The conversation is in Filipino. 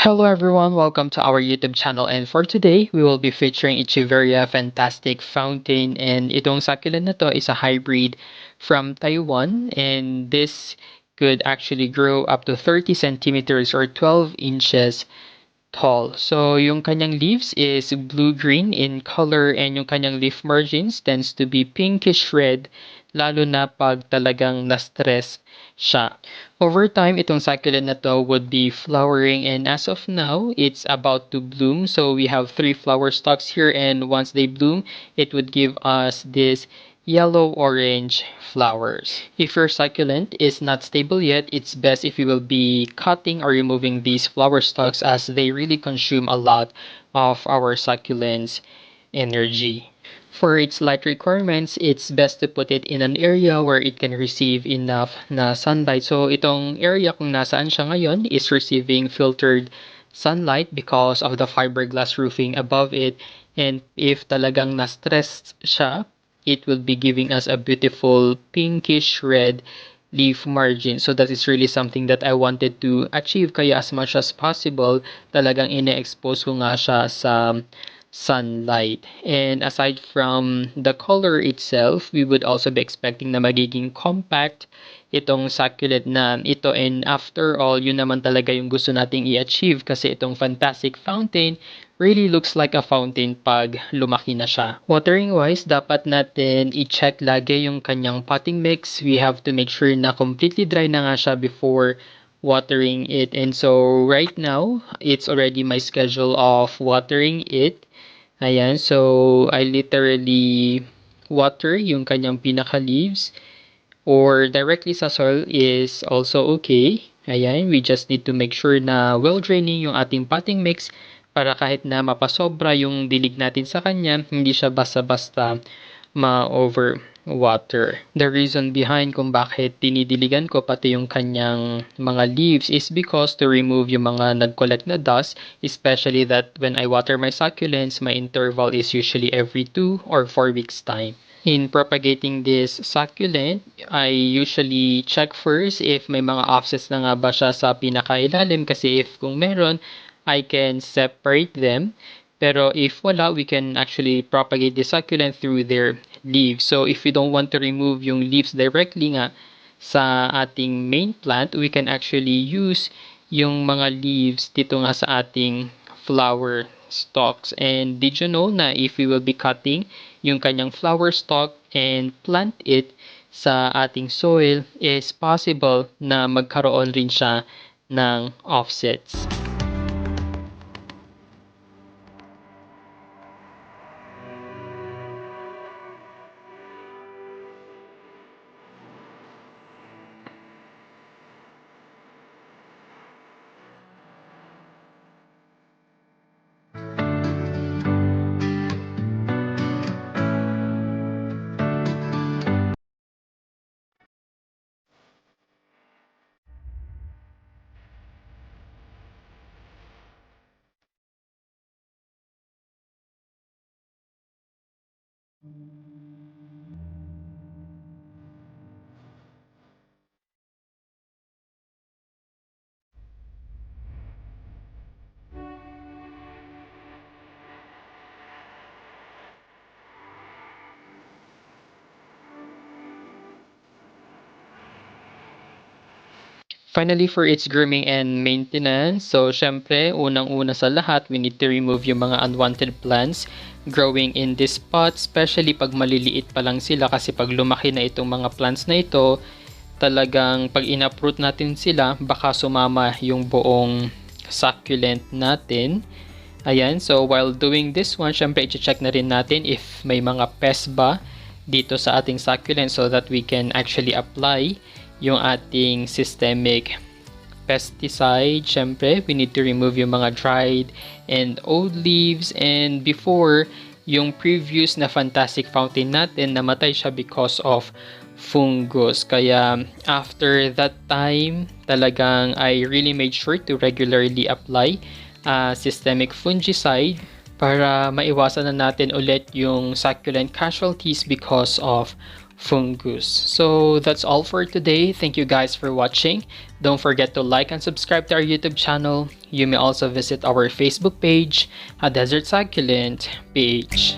Hello everyone, welcome to our YouTube channel, and for today, we will be featuring Echeveria Fantastic Fountain, and itong succulent na to is a hybrid from Taiwan, and this could actually grow up to 30 centimeters or 12 inches tall. So yung kanyang leaves is blue-green in color, and yung kanyang leaf margins tends to be pinkish red, lalo na pag talagang na-stress siya. Over time, itong succulent na to would be flowering, and as of now, it's about to bloom. So we have three flower stalks here, and once they bloom, it would give us this yellow-orange flowers. If your succulent is not stable yet, it's best if you will be cutting or removing these flower stalks, as they really consume a lot of our succulent's energy. For its light requirements, it's best to put it in an area where it can receive enough na sunlight. So itong area kung nasaan siya ngayon is receiving filtered sunlight because of the fiberglass roofing above it. And if talagang na-stressed siya, it will be giving us a beautiful pinkish red leaf margin. So that is really something that I wanted to achieve, kaya as much as possible talagang ine-expose ko nga siya sa sunlight. And aside from the color itself, we would also be expecting na magiging compact itong succulent na ito, and after all, yun naman talaga yung gusto nating i-achieve, kasi itong Fantastic Fountain really looks like a fountain pag lumaki na siya. Watering wise, dapat natin i-check lagi yung kanyang potting mix. We have to make sure na completely dry na nga siya before watering it. And so right now, it's already my schedule of watering it. Ayan, so I literally water yung kanyang pinaka leaves, or directly sa soil is also okay. Ayan, we just need to make sure na well draining yung ating potting mix, para kahit na mapasobra yung dilig natin sa kanya, hindi siya basta-basta ma-over water. The reason behind kung bakit dinidiligan ko pati yung kanyang mga leaves is because to remove yung mga nag-collect na dust, especially that when I water my succulents, my interval is usually every 2 or 4 weeks time. In propagating this succulent, I usually check first if may mga offsets na nga ba siya sa pinakailalim, kasi if kung meron, I can separate them. Pero if wala, we can actually propagate the succulent through their leaves. So if we don't want to remove yung leaves directly nga sa ating main plant, we can actually use yung mga leaves dito nga sa ating flower stalks. And did you know na if we will be cutting yung kanyang flower stalk and plant it sa ating soil, is possible na magkaroon rin siya ng offsets. Finally, for its grooming and maintenance, so syempre, unang-una sa lahat, we need to remove yung mga unwanted plants growing in this pot, especially pag maliliit pa lang sila, kasi pag lumaki na itong mga plants na ito, talagang pag in-uproot natin sila, baka sumama yung buong succulent natin. Ayan, so while doing this one, syempre i-check na rin natin if may mga pests ba dito sa ating succulent, so that we can actually apply yung ating systemic pesticide. Syempre, we need to remove yung mga dried and old leaves. And before, yung previous na Fantastic Fountain natin, namatay siya because of fungus. Kaya after that time, talagang I really made sure to regularly apply systemic fungicide para maiwasan na natin ulit yung succulent casualties because of fungus. So that's all for today. Thank you guys for watching. Don't forget to like and subscribe to our YouTube channel. You may also visit our Facebook page, A Desert Succulent page.